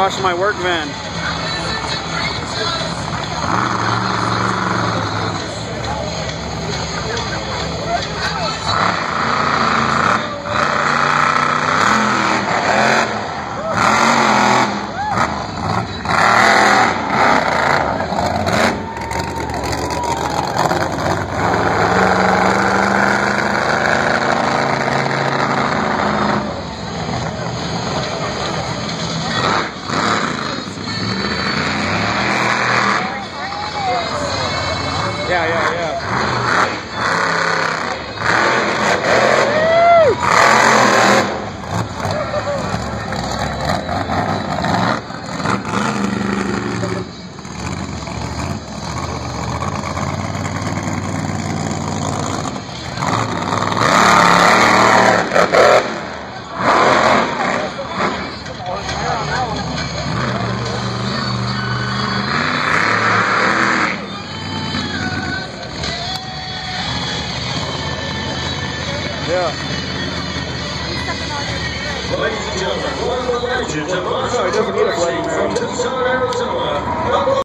washing my work van. Yeah. Yeah. Ladies and gentlemen, one of the legends of No, he doesn't need a Bloody Mary. from Tucson, Arizona.